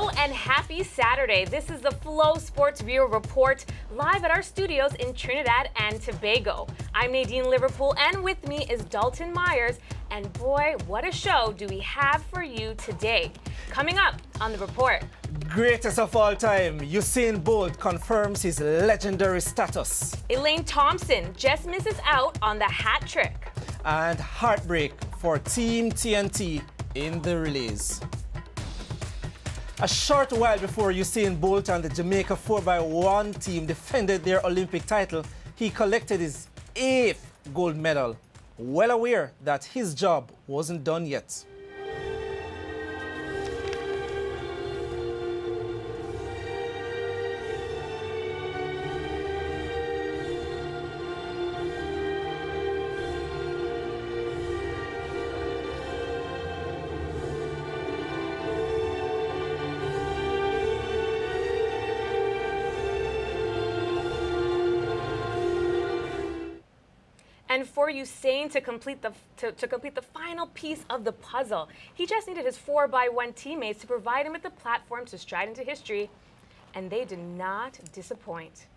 Hello and happy Saturday. This is the Flow Sports Rio Report, live at our studios in Trinidad and Tobago. I'm Nadine Liverpool, and with me is Dalton Myers. And boy, what a show do we have for you today. Coming up on the report. Greatest of all time, Usain Bolt confirms his legendary status. Elaine Thompson just misses out on the hat trick. And heartbreak for Team TNT in the relays. A short while before Usain Bolt and the Jamaica 4x1 team defended their Olympic title, he collected his 8th gold medal, well aware that his job wasn't done yet. And for Usain to complete the final piece of the puzzle, he just needed his 4x1 teammates to provide him with the platform to stride into history, and they did not disappoint.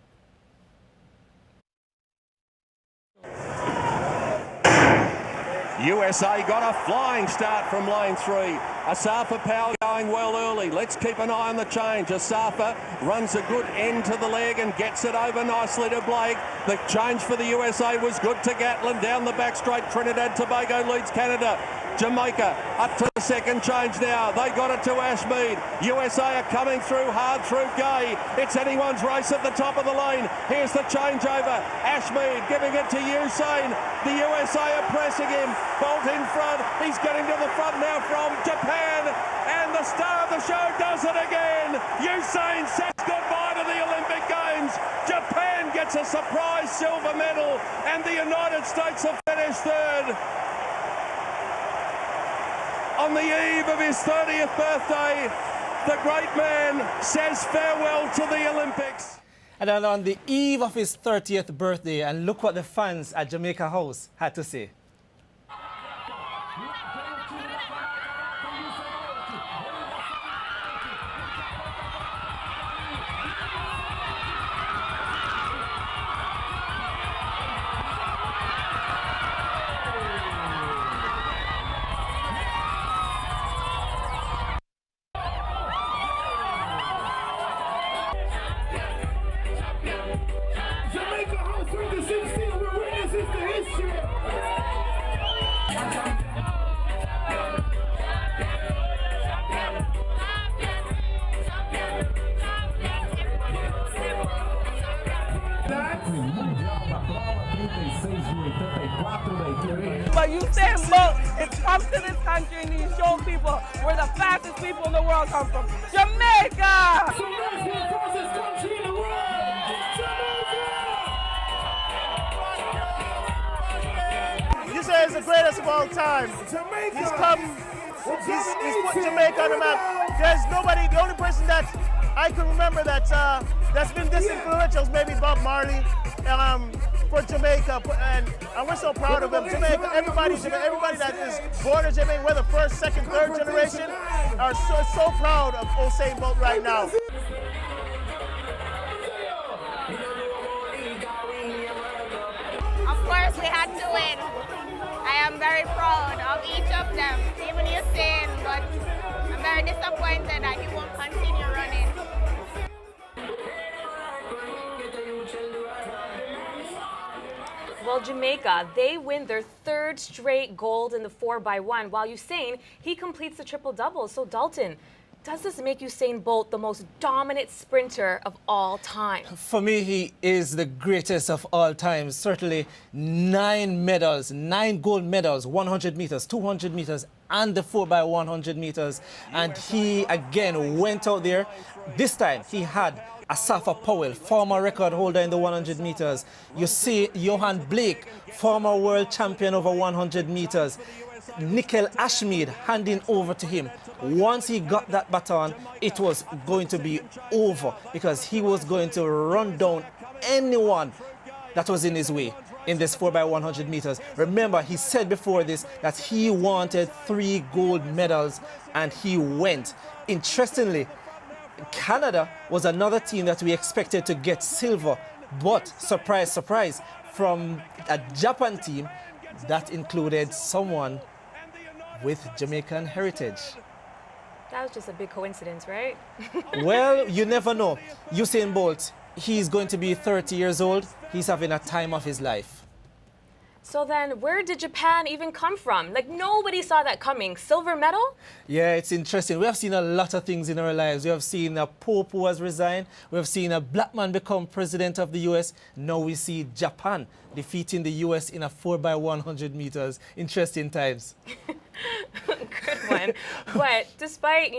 USA got a flying start from lane 3. Asafa Powell going well early. Let's keep an eye on the change. Asafa runs a good end to the leg and gets it over nicely to Blake. The change for the USA was good to Gatlin. Down the back straight, Trinidad Tobago leads Canada. Jamaica up to the second change now. They got it to Ashmead. USA are coming through hard through Gay. It's anyone's race at the top of the lane. Here's the changeover. Ashmead giving it to Usain. The USA are pressing him. Bolt in front. He's getting to the front now from Japan. And the star of the show does it again. Usain says goodbye to the Olympic Games. Japan gets a surprise silver medal. And the United States have finished third. On the eve of his 30th birthday, the great man says farewell to the Olympics. And then on the eve of his 30th birthday, and look what the fans at Jamaica House had to say. Jamaica House with the 16, we're witnesses to history. But Usain Bolt has come to this country and he's shown people where the fastest people in the world come from. Jamaica! So let's go fastest country in the world. Usain is the greatest of all time. He's put Jamaica on the map. There's nobody, the only person that I can remember that's been this influential is maybe Bob Marley for Jamaica, and we're so proud of him. Jamaica, everybody that is born in Jamaica, whether first, second, third generation, are so proud of Usain Bolt right now. Of course, we had to win. I am very proud of each of them, even Usain, but I'm very disappointed that he won't continue running. Well, Jamaica, they win their 3rd straight gold in the 4x1, while Usain, he completes the triple-double. So, Dalton, does this make Usain Bolt the most dominant sprinter of all time? For me, he is the greatest of all time. Certainly 9 medals, 9 gold medals, 100 meters, 200 meters, and the 4x100 meters. And he, again, went out there. This time, he had Asafa Powell, former record holder in the 100 meters. You see Johan Blake, former world champion over 100 meters. Nickel Ashmead handing over to him. Once he got that baton, it was going to be over because he was going to run down anyone that was in his way in this 4x100 meters. Remember, he said before this that he wanted 3 gold medals, and he went. Interestingly, Canada was another team that we expected to get silver, but surprise, surprise, from a Japan team that included someone with Jamaican heritage. That was just a big coincidence, right? Well, you never know. Usain Bolt, he's going to be 30 years old. He's having a time of his life. So then, where did Japan even come from? Like, nobody saw that coming. Silver medal? Yeah, it's interesting. We have seen a lot of things in our lives. We have seen a Pope who has resigned. We have seen a black man become president of the U.S. Now we see Japan defeating the U.S. in a 4x100 meters. Interesting times. Good one. But despite,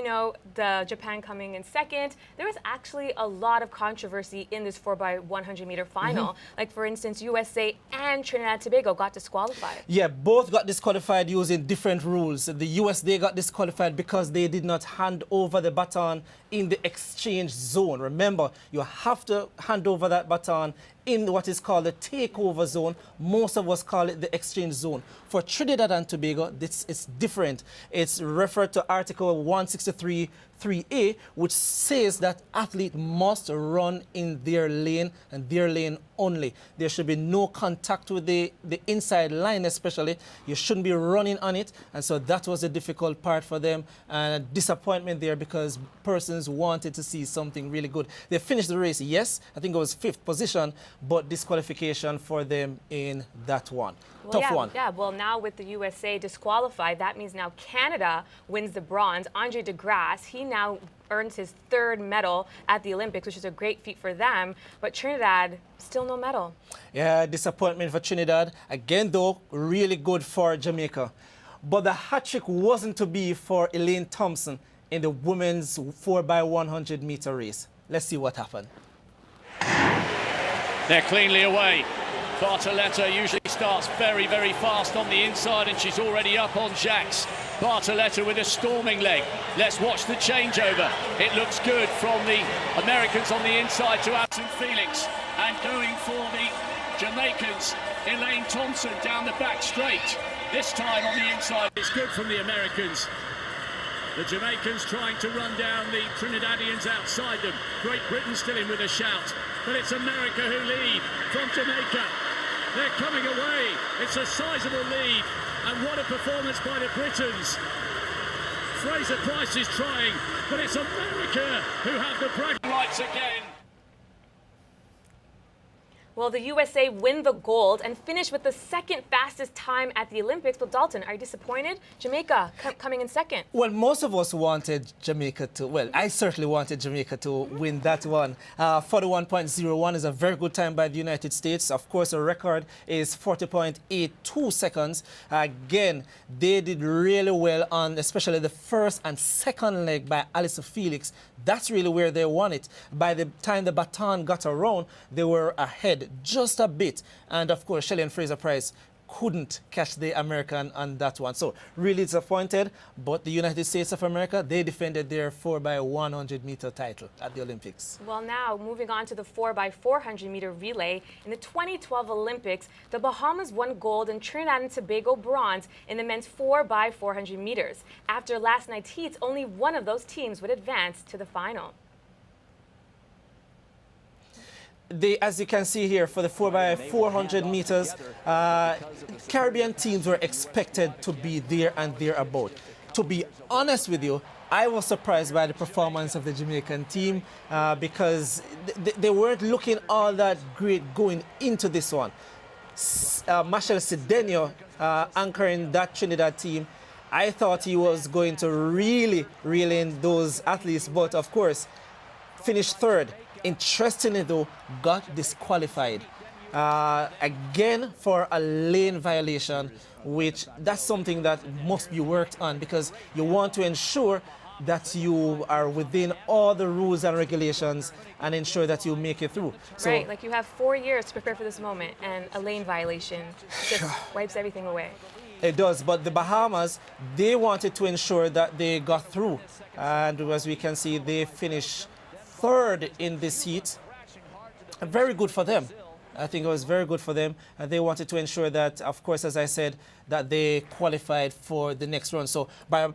the Japan coming in second, there was actually a lot of controversy in this 4x100 meter final. Like, for instance, USA and Trinidad and Tobago got disqualified. Yeah, both got disqualified using different rules. The US, they got disqualified because they did not hand over the baton in the exchange zone. Remember, you have to hand over that baton in what is called the takeover zone. Most of us call it the exchange zone. For Trinidad and Tobago, this is different. It's referred to Article 163.3a, which says that athlete must run in their lane and their lane only. There should be no contact with the inside line especially. You shouldn't be running on it. And so that was a difficult part for them, and a disappointment there because persons wanted to see something really good. They finished the race, yes, I think it was 5th position, but disqualification for them in that one. Well, Tough one. Yeah, well, now with the USA disqualified, that means now Canada wins the bronze. Andre DeGrasse, he now earns his 3rd medal at the Olympics, which is a great feat for them. But Trinidad, still no medal. Yeah, disappointment for Trinidad. Again, though, really good for Jamaica. But the hat-trick wasn't to be for Elaine Thompson in the women's 4x100 meter race. Let's see what happened. They're cleanly away. Bartoletta usually starts very, very fast on the inside, and she's already up on Jacques. Bartoletta with a storming leg. Let's watch the changeover. It looks good from the Americans on the inside to Alison Felix. And going for the Jamaicans, Elaine Thompson down the back straight. This time on the inside, it's good from the Americans. The Jamaicans trying to run down the Trinidadians outside them. Great Britain still in with a shout. But it's America who lead from Jamaica. They're coming away. It's a sizable lead. And what a performance by the Britons. Fraser Price is trying, but it's America who have the bragging rights again. Well, the USA win the gold and finish with the 2nd fastest time at the Olympics. But Dalton, are you disappointed? Jamaica coming in 2nd. Well, most of us wanted Jamaica to, well, I certainly wanted Jamaica to win that one. 41.01 is a very good time by the United States. Of course, the record is 40.82 seconds. Again, they did really well on especially the 1st and 2nd leg by Alison Felix. That's really where they won it. By the time the baton got around, they were ahead just a bit. And of course, Shelley and Fraser Price couldn't catch the American on that one. So really disappointed, but the United States of America, they defended their 4x100 meter title at the Olympics. Well, now moving on to the 4x400 meter relay. In the 2012 Olympics, the Bahamas won gold and Trinidad and Tobago bronze in the men's 4x400 meters. After last night's heats, only one of those teams would advance to the final. As you can see here, for the 4x400 meters, Caribbean teams were expected to be there and thereabout. To be honest with you, I was surprised by the performance of the Jamaican team because they weren't looking all that great going into this one. Marshall Cedeno anchoring that Trinidad team, I thought he was going to really reel in those athletes, but of course, finished 3rd. Interestingly, though, got disqualified again for a lane violation, which that's something that must be worked on because you want to ensure that you are within all the rules and regulations and ensure that you make it through. So, right, like you have 4 years to prepare for this moment, and a lane violation just wipes everything away. It does, but the Bahamas, they wanted to ensure that they got through. And as we can see, they finished 3rd in this heat. Very good for them. I think it was very good for them. And they wanted to ensure that, of course, as I said, that they qualified for the next run. So the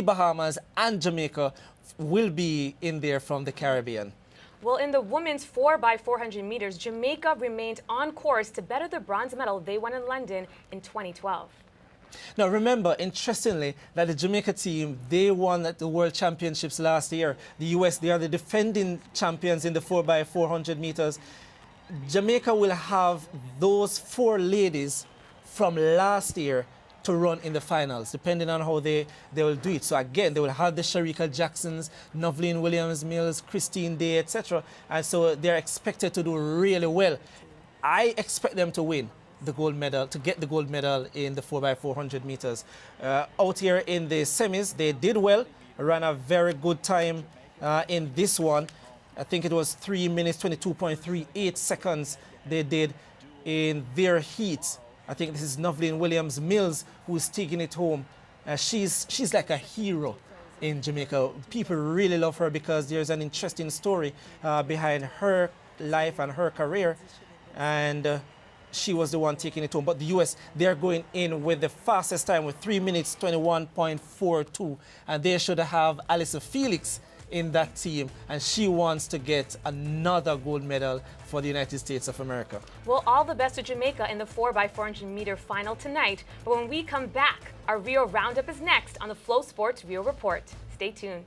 Bahamas and Jamaica will be in there from the Caribbean. Well, in the women's 4x400 meters, Jamaica remained on course to better the bronze medal they won in London in 2012. Now, remember, interestingly, that the Jamaica team, they won at the World Championships last year. The US, they are the defending champions in the 4x400 meters. Jamaica will have those 4 ladies from last year to run in the finals, depending on how they will do it. So again, they will have the Sharika Jacksons, Novlene Williams-Mills, Christine Day, etc. And so they're expected to do really well. I expect them to win the gold medal, to get the gold medal in the 4x400 meters. Out here in the semis, they did well, ran a very good time in this one. I think it was 3 minutes, 22.38 seconds they did in their heat. I think this is Novlene Williams-Mills who's taking it home. She's like a hero in Jamaica. People really love her because there's an interesting story behind her life and her career. And she was the one taking it home. But the US, they're going in with the fastest time with 3 minutes, 21.42. And they should have Alyssa Felix in that team. And she wants to get another gold medal for the United States of America. Well, all the best to Jamaica in the 4x400 meter final tonight. But when we come back, our Rio Roundup is next on the Flow Sports Rio Report. Stay tuned.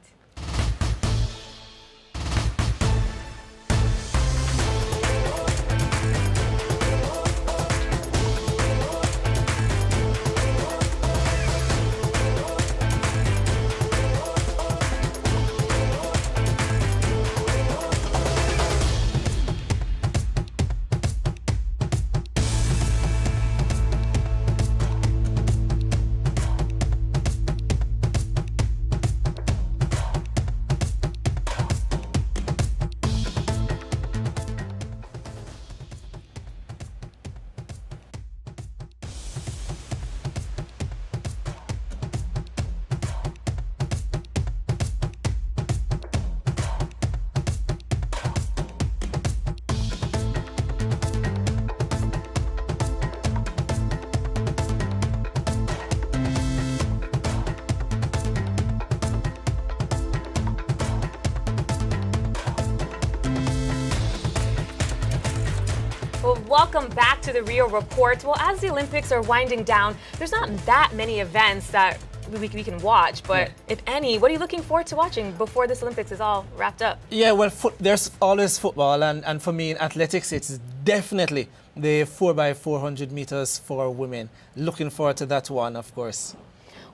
Well, welcome back to the Rio Report. Well, as the Olympics are winding down, there's not that many events that we can watch, but if any, what are you looking forward to watching before this Olympics is all wrapped up? Yeah, well, there's always football, and for me in athletics, it's definitely the 4x400 meters for women. Looking forward to that one, of course.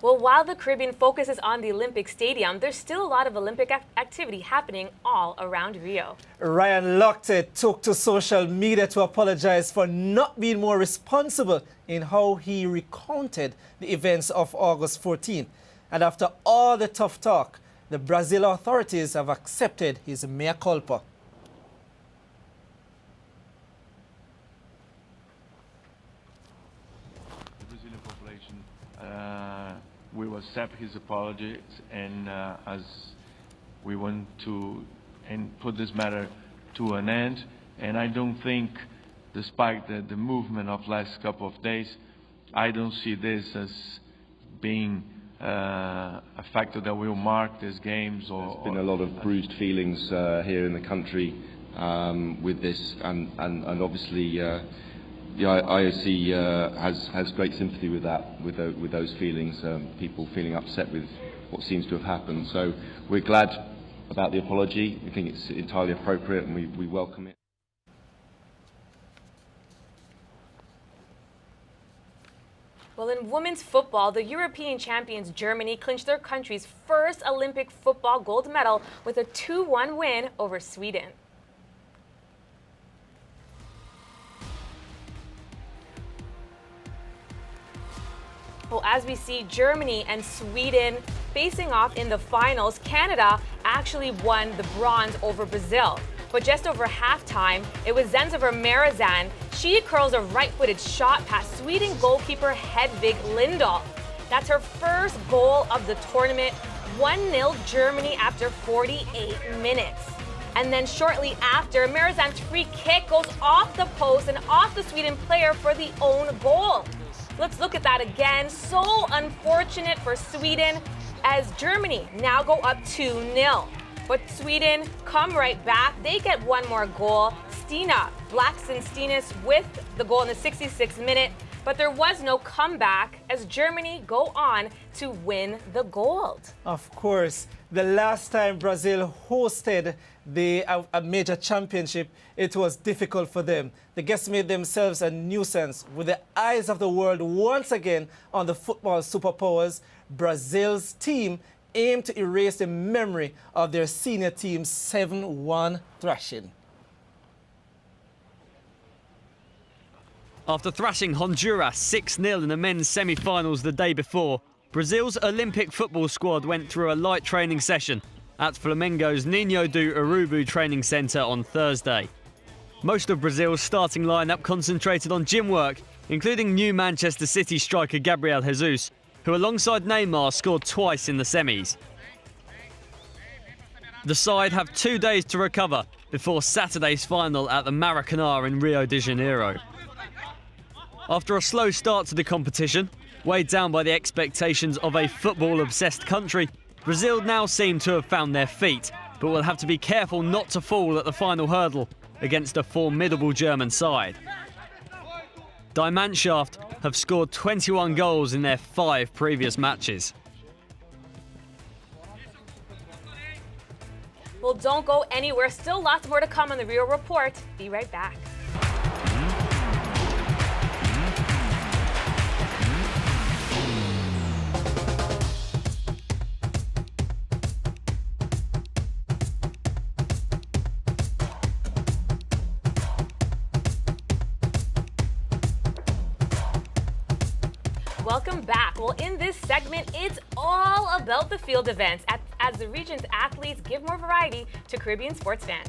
Well, while the Caribbean focuses on the Olympic Stadium, there's still a lot of Olympic activity happening all around Rio. Ryan Lochte took to social media to apologize for not being more responsible in how he recounted the events of August 14th. And after all the tough talk, the Brazil authorities have accepted his mea culpa. The Brazilian population will accept his apologies, and as we want to put this matter to an end. And I don't think, despite the movement of last couple of days, I don't see this as being a factor that will mark these games. There's been a lot of bruised feelings here in the country with this, and obviously the IOC has great sympathy with that, with those feelings, people feeling upset with what seems to have happened. So we're glad about the apology. We think it's entirely appropriate, and we welcome it. Well, in women's football, the European champions Germany clinched their country's first Olympic football gold medal with a 2-1 win over Sweden. Well, as we see Germany and Sweden facing off in the finals, Canada actually won the bronze over Brazil. But just over halftime, it was Zenza Marizan. She curls a right-footed shot past Sweden goalkeeper Hedvig Lindahl. That's her first goal of the tournament. 1-0 Germany after 48 minutes. And then shortly after, Mirazan's free kick goes off the post and off the Sweden player for the own goal. Let's look at that again. So unfortunate for Sweden as Germany now go up 2-0. But Sweden come right back. They get one more goal. Stina Blackson-Stinas with the goal in the 66th minute. But there was no comeback as Germany go on to win the gold. Of course, the last time Brazil hosted a major championship, it was difficult for them. The guests made themselves a nuisance with the eyes of the world once again on the football superpowers. Brazil's team aimed to erase the memory of their senior team's 7-1 thrashing. After thrashing Honduras 6-0 in the men's semi-finals the day before, Brazil's Olympic football squad went through a light training session at Flamengo's Ninho do Urubu training centre on Thursday. Most of Brazil's starting lineup concentrated on gym work, including new Manchester City striker Gabriel Jesus, who alongside Neymar scored twice in the semis. The side have 2 days to recover before Saturday's final at the Maracanã in Rio de Janeiro. After a slow start to the competition, weighed down by the expectations of a football-obsessed country, Brazil now seem to have found their feet, but will have to be careful not to fall at the final hurdle against a formidable German side. Die Mannschaft have scored 21 goals in their 5 previous matches. Well, don't go anywhere. Still lots more to come on the Rio Report. Be right back. Welcome back. Well, in this segment, it's all about the field events as the region's athletes give more variety to Caribbean sports fans.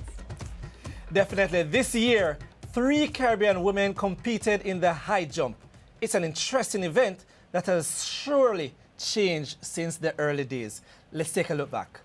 Definitely. This year, 3 Caribbean women competed in the high jump. It's an interesting event that has surely changed since the early days. Let's take a look back.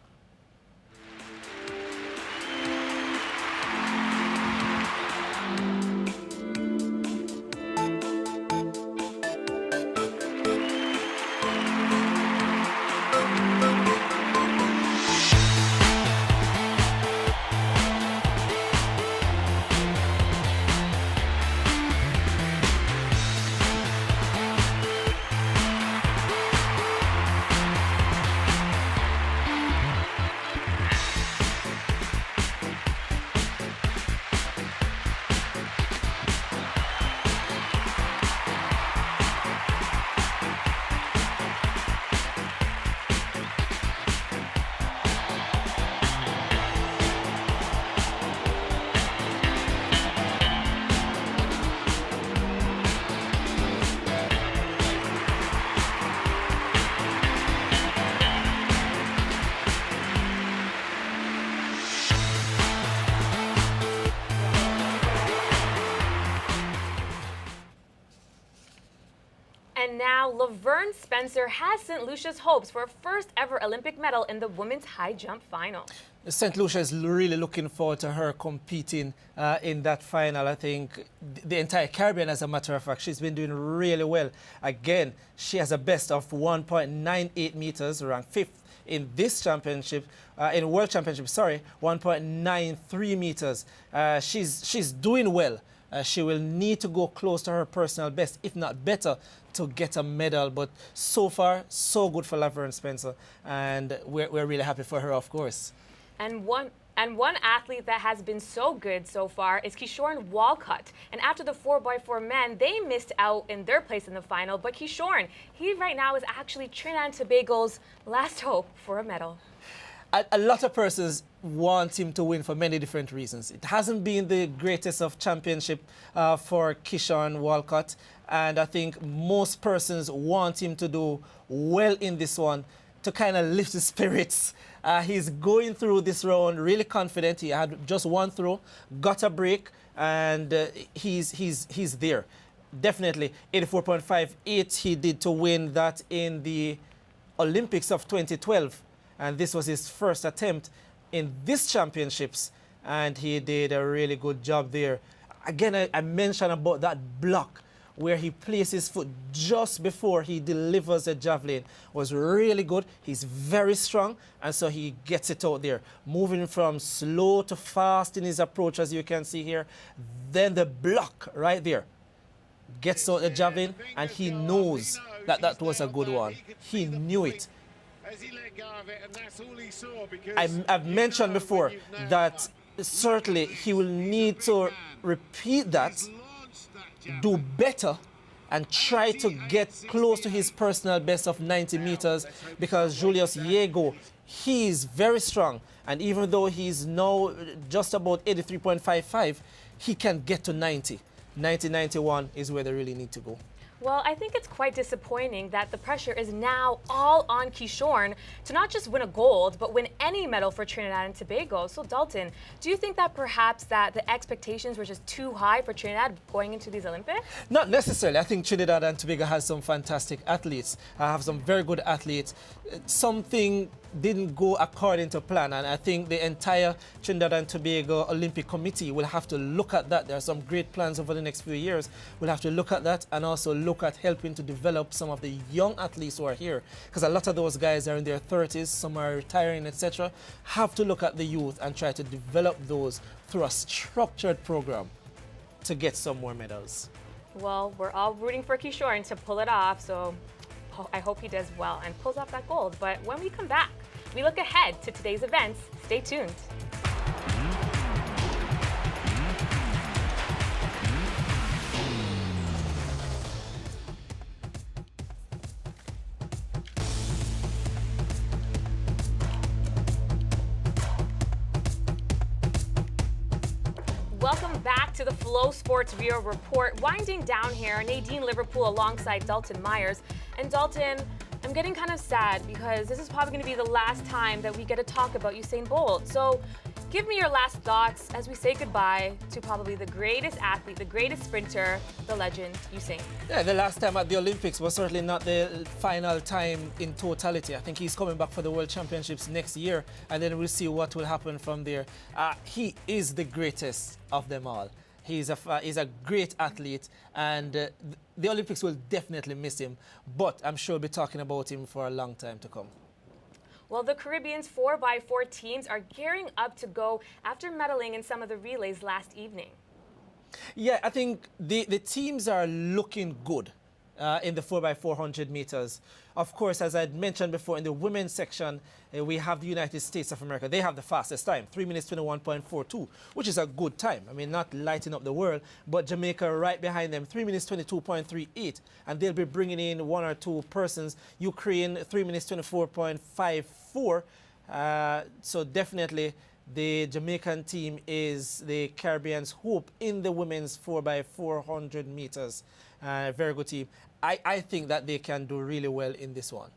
And now Laverne Spencer has St. Lucia's hopes for a first ever Olympic medal in the women's high jump final. St. Lucia is really looking forward to her competing in that final. I think the entire Caribbean, as a matter of fact, she's been doing really well. Again, she has a best of 1.98 meters, ranked 5th in this championship, in World Championship, 1.93 meters. She's doing well. She will need to go close to her personal best, if not better, to get a medal. But so far, so good for Laverne Spencer, and we're really happy for her, of course. And one athlete that has been so good so far is Kishorn Walcott. And after the 4x4 men, they missed out in their place in the final. But Kishorn, he right now is actually Trinidad and Tobago's last hope for a medal. A lot of persons want him to win for many different reasons. It hasn't been the greatest of championship for Kishorn Walcott, and I think most persons want him to do well in this one to kind of lift his spirits. He's going through this round really confident. He had just one throw, got a break, and he's there. Definitely 84.58 he did to win that in the Olympics of 2012. And this was his first attempt in these championships and he did a really good job there. Again, I mentioned about that block where he placed his foot just before he delivers the javelin was really good. He's very strong, and so he gets it out there, moving from slow to fast in his approach, as you can see here. Then the block right there gets out the javelin, and he knows that that was a good one. He knew it. I've mentioned before that certainly he will need to repeat that, do better, and try to get close to his personal best of 90 meters, because Julius Yego, he is very strong, and even though he's now just about 83.55, he can get to 90. 90-91 is where they really need to go. Well, I think it's quite disappointing that the pressure is now all on Kishorn to not just win a gold, but win any medal for Trinidad and Tobago. So, Dalton, do you think that perhaps that the expectations were just too high for Trinidad going into these Olympics? Not necessarily. I think Trinidad and Tobago has some fantastic athletes. I have some very good athletes. Something didn't go according to plan, and I think the entire Trinidad and Tobago Olympic Committee will have to look at that. There are some great plans over the next few years. We'll have to look at that and also look at helping to develop some of the young athletes who are here, because a lot of those guys are in their 30s, some are retiring, etc. Have to look at the youth and try to develop those through a structured program to get some more medals. Well, we're all rooting for Kishorn to pull it off, so I hope he does well and pulls off that gold. But when we come back, we look ahead to today's events. Stay tuned. Welcome back to the Flow Sports Rio Report. Winding down here, Nadine Liverpool alongside Dalton Myers. And Dalton, I'm getting kind of sad because this is probably going to be the last time that we get to talk about Usain Bolt. So give me your last thoughts as we say goodbye to probably the greatest athlete, the greatest sprinter, the legend, Usain. Yeah, the last time at the Olympics was certainly not the final time in totality. I think he's coming back for the World Championships next year, and then we'll see what will happen from there. He is the greatest of them all. He's a great athlete, and the Olympics will definitely miss him, but I'm sure we'll be talking about him for a long time to come. Well, the Caribbean's 4x4 teams are gearing up to go after medaling in some of the relays last evening. Yeah, I think the teams are looking good in the 4x400 meters. Of course, as I mentioned before, in the women's section, we have the United States of America. They have the fastest time, 3 minutes 21.42, which is a good time. I mean, not lighting up the world, but Jamaica right behind them, 3 minutes 22.38, and they'll be bringing in one or two persons. Ukraine, 3 minutes 24.54. So definitely the Jamaican team is the Caribbean's hope in the women's 4x400 meters. Very good team. I think that they can do really well in this one.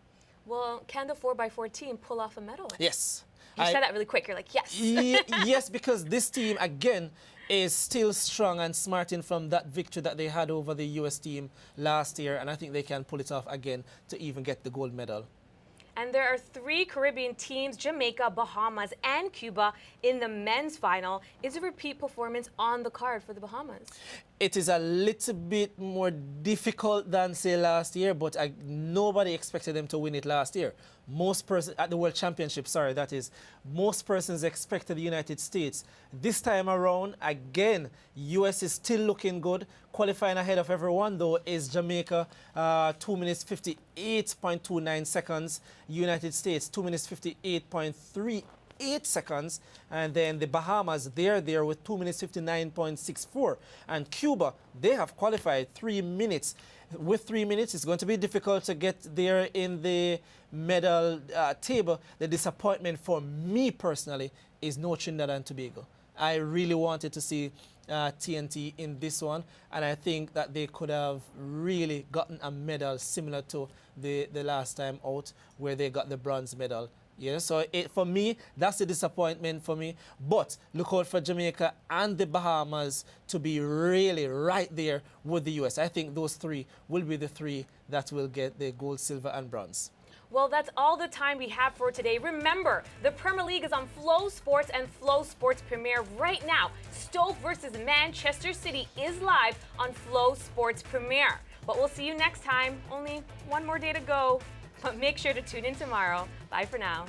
Well, can the 4x4 team pull off a medal? Yes. You said that really quick. You're like, yes. Yes, because this team, again, is still strong and smarting from that victory that they had over the U.S. team last year, and I think they can pull it off again to even get the gold medal. And there are 3 Caribbean teams, Jamaica, Bahamas, and Cuba, in the men's final. Is a repeat performance on the card for the Bahamas? It is a little bit more difficult than, say, last year, but nobody expected them to win it last year. Most persons at the World Championship, that is, most persons expected the United States. This time around, again, U.S. is still looking good. Qualifying ahead of everyone, though, is Jamaica, 2 minutes 58.29 seconds. United States, 2 minutes 58.38 seconds. And then the Bahamas, they're there with 2 minutes 59.64. And Cuba, they have qualified 3 minutes. With 3 minutes, it's going to be difficult to get there in the medal table. The disappointment for me personally is no Trinidad and Tobago. I really wanted to see TNT in this one, and I think that they could have really gotten a medal similar to the last time out where they got the bronze medal. Yeah, so for me, that's the disappointment for me. But look out for Jamaica and the Bahamas to be really right there with the U.S. I think those 3 will be the 3 that will get the gold, silver, and bronze. Well, that's all the time we have for today. Remember, the Premier League is on Flow Sports and Flow Sports Premier right now. Stoke versus Manchester City is live on Flow Sports Premier. But we'll see you next time. Only one more day to go. But make sure to tune in tomorrow. Bye for now.